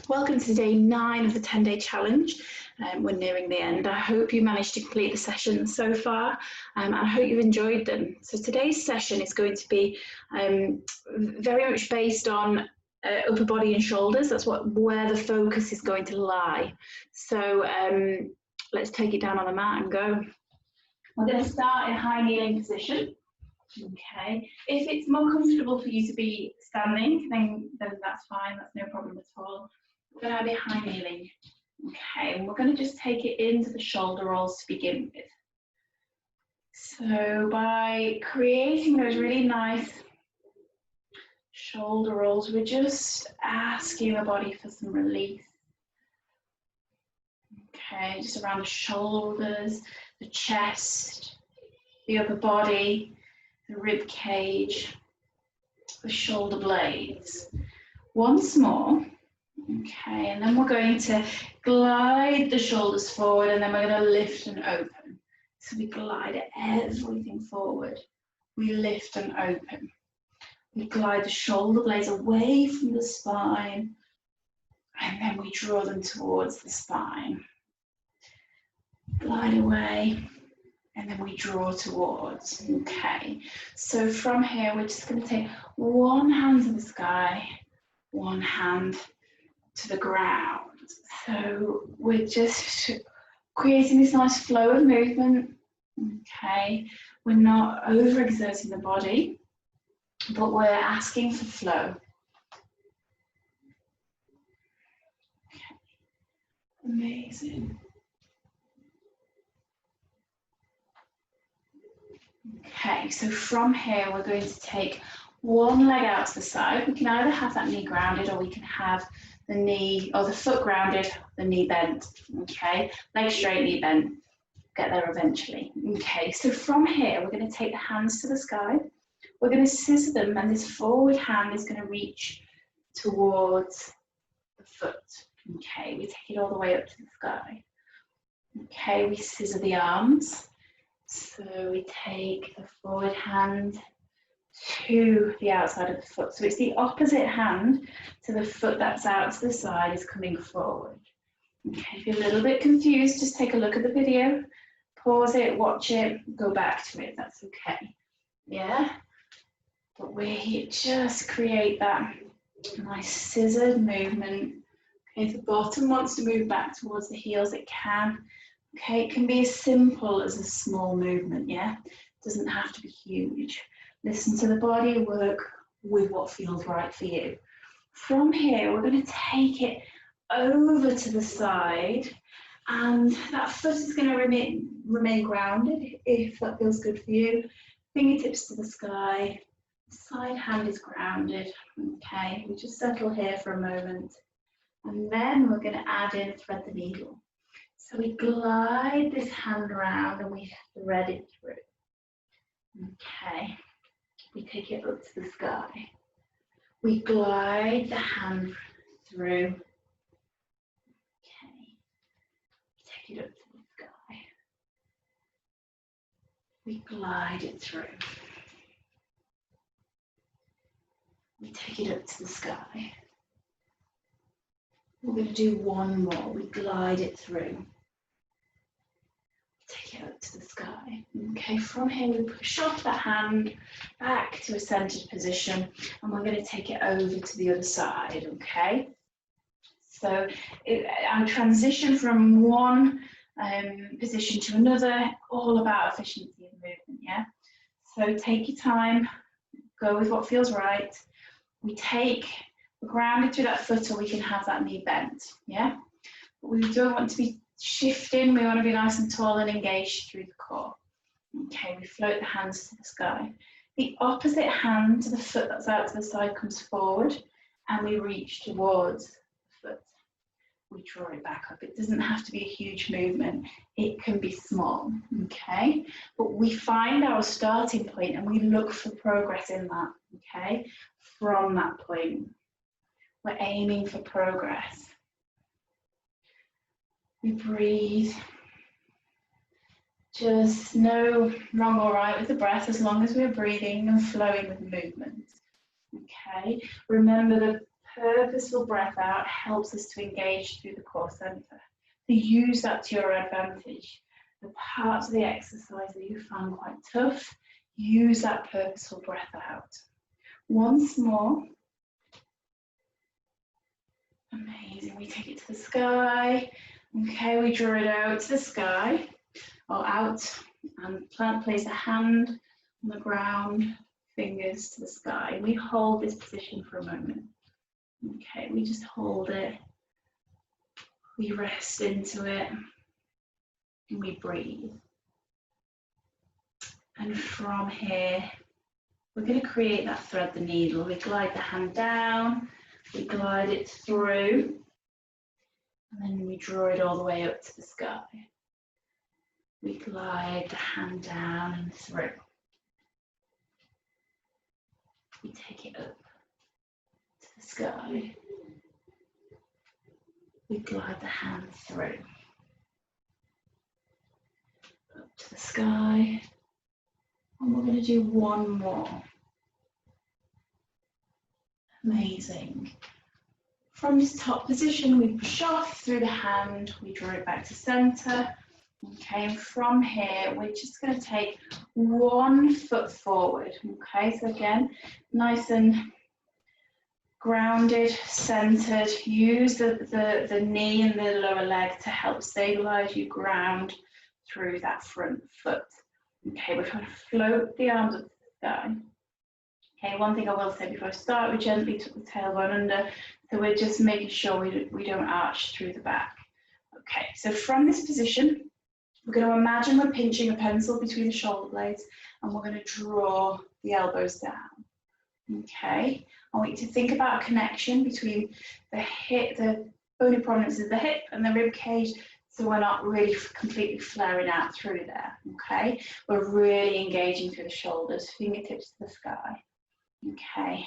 Welcome to day 9 of the 10-day challenge. We're nearing the end. I hope you managed to complete the sessions so far, and I hope you've enjoyed them. So today's session is going to be very much based on upper body and shoulders. That's where the focus is going to lie. So let's take it down on the mat and go. We're going to start in high kneeling position. Okay, if it's more comfortable for you to be standing, then that's fine, that's no problem at all. We're going to be high kneeling. Okay, and we're going to just take it into the shoulder rolls to begin with. So by creating those really nice shoulder rolls, we're just asking the body for some release. Okay, just around the shoulders, the chest, the upper body, the rib cage, the shoulder blades. Once more. Okay, and then we're going to glide the shoulders forward, and then we're going to lift and open. So we glide everything forward. We lift and open. We glide the shoulder blades away from the spine, and then we draw them towards the spine. Glide away, and then we draw towards. Okay, so from here we're just going to take one hand to the sky, one hand to the ground. So we're just creating this nice flow of movement. Okay, we're not overexerting the body, but we're asking for flow. Okay. Amazing. Okay, so from here we're going to take one leg out to the side. We can either have that knee grounded, or we can have the knee or the foot grounded, the knee bent. Okay, leg straight, knee bent. Get there eventually. Okay, so from here we're going to take the hands to the sky. We're going to scissor them, and this forward hand is going to reach towards the foot. Okay, we take it all the way up to the sky. Okay, we scissor the arms. So we take the forward hand to the outside of the foot. So it's the opposite hand to the foot that's out to the side is coming forward. Okay, if you're a little bit confused, just take a look at the video, pause it, watch it, go back to it, that's okay. Yeah? But we just create that nice scissored movement. Okay, if the bottom wants to move back towards the heels, it can. Okay, it can be as simple as a small movement, yeah? It doesn't have to be huge. Listen to the body, work with what feels right for you. From here, we're going to take it over to the side, and that foot is going to remain grounded if that feels good for you. Fingertips to the sky, side hand is grounded. Okay, we just settle here for a moment, and then we're going to add in thread the needle. So we glide this hand around and we thread it through. Okay, we take it up to the sky. We glide the hand through. Okay, take it up to the sky. We glide it through. We take it up to the sky. We're going to do one more. We glide it through. Take it up to the sky. Okay, from here we push off that hand back to a centered position, and we're going to take it over to the other side. Okay, so our transition from one position to another, all about efficiency of movement. Yeah, so take your time, go with what feels right. We're grounded through that foot, or we can have that knee bent. Yeah, but we don't want to be shifting, we want to be nice and tall and engaged through the core. Okay, we float the hands to the sky. The opposite hand to the foot that's out to the side comes forward, and we reach towards the foot. We draw it back up. It doesn't have to be a huge movement. It can be small, okay? But we find our starting point and we look for progress in that, okay? From that point, we're aiming for progress. We breathe. Just no wrong or right with the breath, as long as we're breathing and flowing with movement. Okay, remember the purposeful breath out helps us to engage through the core center. To use that to your advantage. The parts of the exercise that you found quite tough, use that purposeful breath out. Once more. Amazing. We take it to the sky. Okay, we draw it out to the sky or out and place a hand on the ground, fingers to the sky. We hold this position for a moment. Okay, we just hold it. We rest into it and we breathe. And from here, we're going to create that thread the needle. We glide the hand down, we glide it through, and then we draw it all the way up to the sky. We glide the hand down and through. We take it up to the sky. We glide the hand through. Up to the sky. And we're going to do one more. Amazing. From this top position, we push off through the hand, we draw it back to center. Okay, and from here, we're just going to take 1 foot forward. Okay, so again, nice and grounded, centered. Use the knee and the lower leg to help stabilize you, ground through that front foot. Okay, we're trying to float the arms up to the sky. Okay, one thing I will say before I start, we gently tuck the tailbone under, so we're just making sure we don't arch through the back. Okay, so from this position, we're going to imagine we're pinching a pencil between the shoulder blades, and we're going to draw the elbows down. Okay, I want you to think about a connection between the hip, the bony prominence of the hip and the rib cage, so we're not really completely flaring out through there. Okay, we're really engaging through the shoulders, fingertips to the sky. Okay,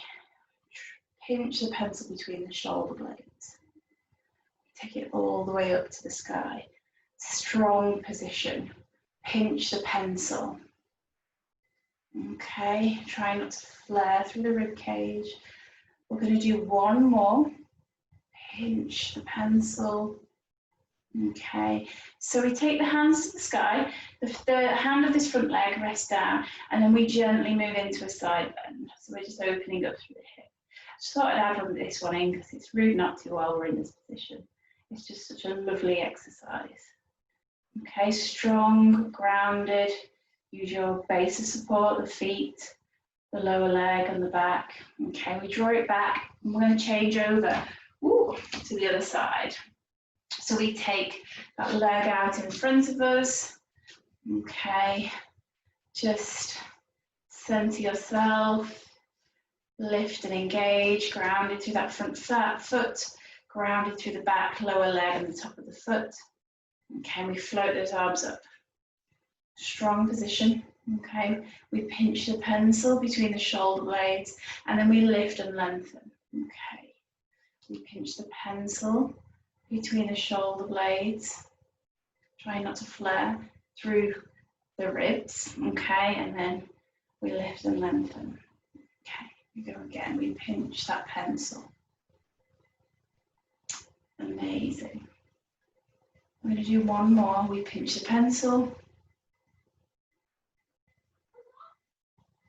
pinch the pencil between the shoulder blades. Take it all the way up to the sky. Strong position. Pinch the pencil. Okay, try not to flare through the rib cage. We're going to do one more. Pinch the pencil. Okay, so we take the hands to the sky, the hand of this front leg rests down, and then we gently move into a side bend. So we're just opening up through the hip. I just thought I'd add on this one in because it's rude not to while we're in this position. It's just such a lovely exercise. Okay, strong, grounded. Use your base of support, the feet, the lower leg and the back. Okay, we draw it back and we're going to change over to the other side. So we take that leg out in front of us. Okay, just center yourself, lift and engage, grounded through that front foot, grounded through the back, lower leg and the top of the foot. Okay, we float those arms up. Strong position. Okay, we pinch the pencil between the shoulder blades and then we lift and lengthen. Okay, we pinch the pencil between the shoulder blades, try not to flare through the ribs, okay, and then we lift and lengthen. Okay, we go again, we pinch that pencil. Amazing. We're going to do one more, we pinch the pencil.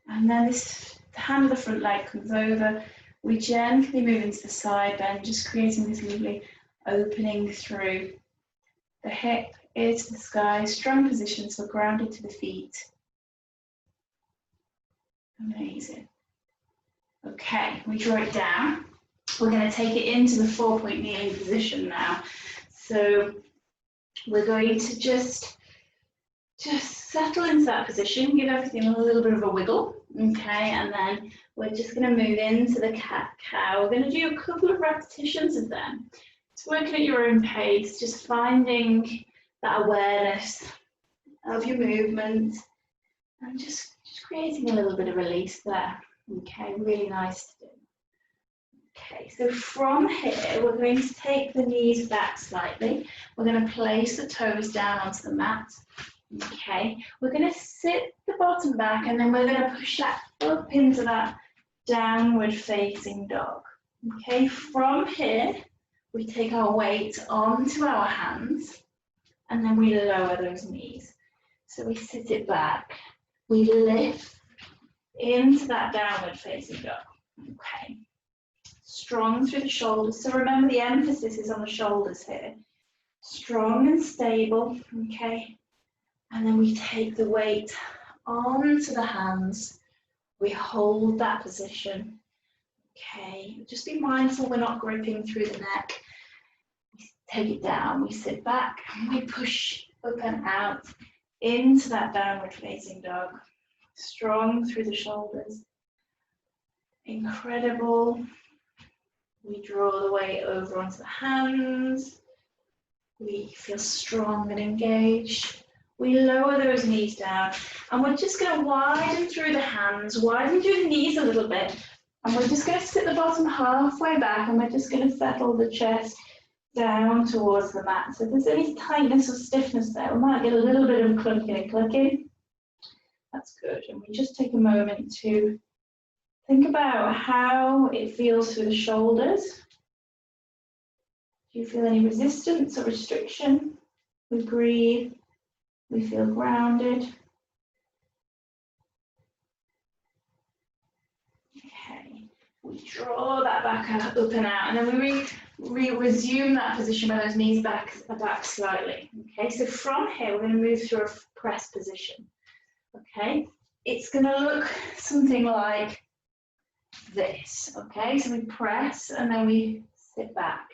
And then this hand of the front leg comes over, we gently move into the side bend, just creating this lovely opening through the hip, ear to the sky, strong position, so grounded to the feet. Amazing. Okay, we draw it down. We're going to take it into the 4-point kneeling position now. So we're going to just settle into that position, give everything a little bit of a wiggle, okay, and then we're just going to move into the cat-cow. We're going to do a couple of repetitions of them. It's working at your own pace, just finding that awareness of your movement and just creating a little bit of release there. Okay, really nice to do. Okay, so from here, we're going to take the knees back slightly. We're going to place the toes down onto the mat. Okay, we're going to sit the bottom back and then we're going to push that up into that downward facing dog. Okay, from here, we take our weight onto our hands and then we lower those knees. So we sit it back, we lift into that downward facing dog. Okay, strong through the shoulders. So remember the emphasis is on the shoulders here. Strong and stable, okay. And then we take the weight onto the hands. We hold that position. Okay, just be mindful we're not gripping through the neck. We take it down, we sit back, and we push up and out into that downward facing dog. Strong through the shoulders. Incredible. We draw the weight over onto the hands. We feel strong and engaged. We lower those knees down, and we're just going to widen through the hands, widen through the knees a little bit, and we're just going to sit the bottom halfway back, and we're just going to settle the chest down towards the mat. So if there's any tightness or stiffness there, we might get a little bit of clunking and clicking. That's good. And we just take a moment to think about how it feels through the shoulders. Do you feel any resistance or restriction? We breathe. We feel grounded. Okay, we draw that back up and out, and then we resume that position where those knees back slightly. Okay, so from here we're going to move through a press position. Okay, it's going to look something like this. Okay, so we press and then we sit back.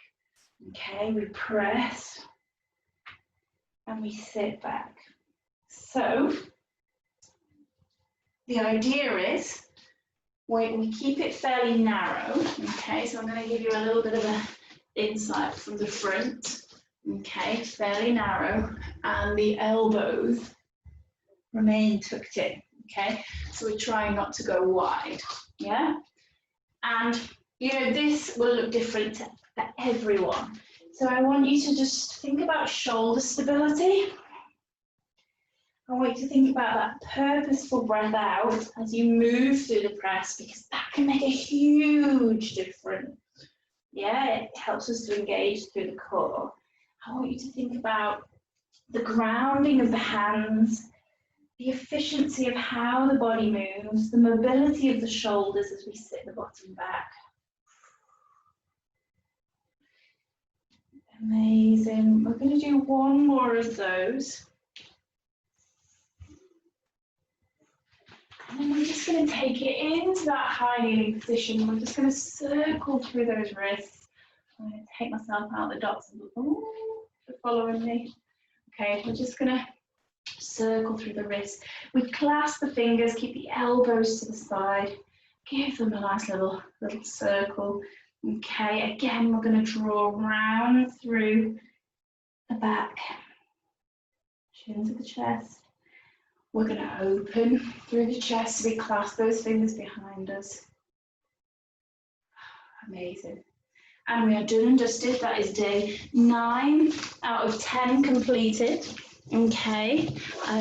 Okay, we press and we sit back. So the idea is we keep it fairly narrow. Okay, so I'm going to give you a little bit of an insight from the front. Okay, fairly narrow, and the elbows remain tucked in. Okay, so we're trying not to go wide. Yeah, and you know this will look different for everyone. So I want you to just think about shoulder stability. I want you to think about that purposeful breath out as you move through the press, because that can make a huge difference. Yeah, it helps us to engage through the core. I want you to think about the grounding of the hands, the efficiency of how the body moves, the mobility of the shoulders as we sit the bottom back. Amazing. We're going to do one more of those. And then we're just going to take it into that high kneeling position. We're just going to circle through those wrists. I'm going to take myself out the dots and ooh, you're following me. Okay, we're just going to circle through the wrists. We clasp the fingers, keep the elbows to the side, give them a nice little circle. Okay, again, we're going to draw round through the back, chin to the chest. We're going to open through the chest. We clasp those fingers behind us. Amazing. And we are done and dusted. That is day 9 out of 10 completed. Okay,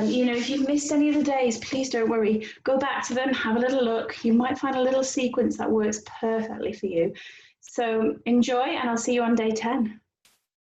you know, if you've missed any of the days, please don't worry. Go back to them, have a little look. You might find a little sequence that works perfectly for you. So enjoy, and I'll see you on day 10.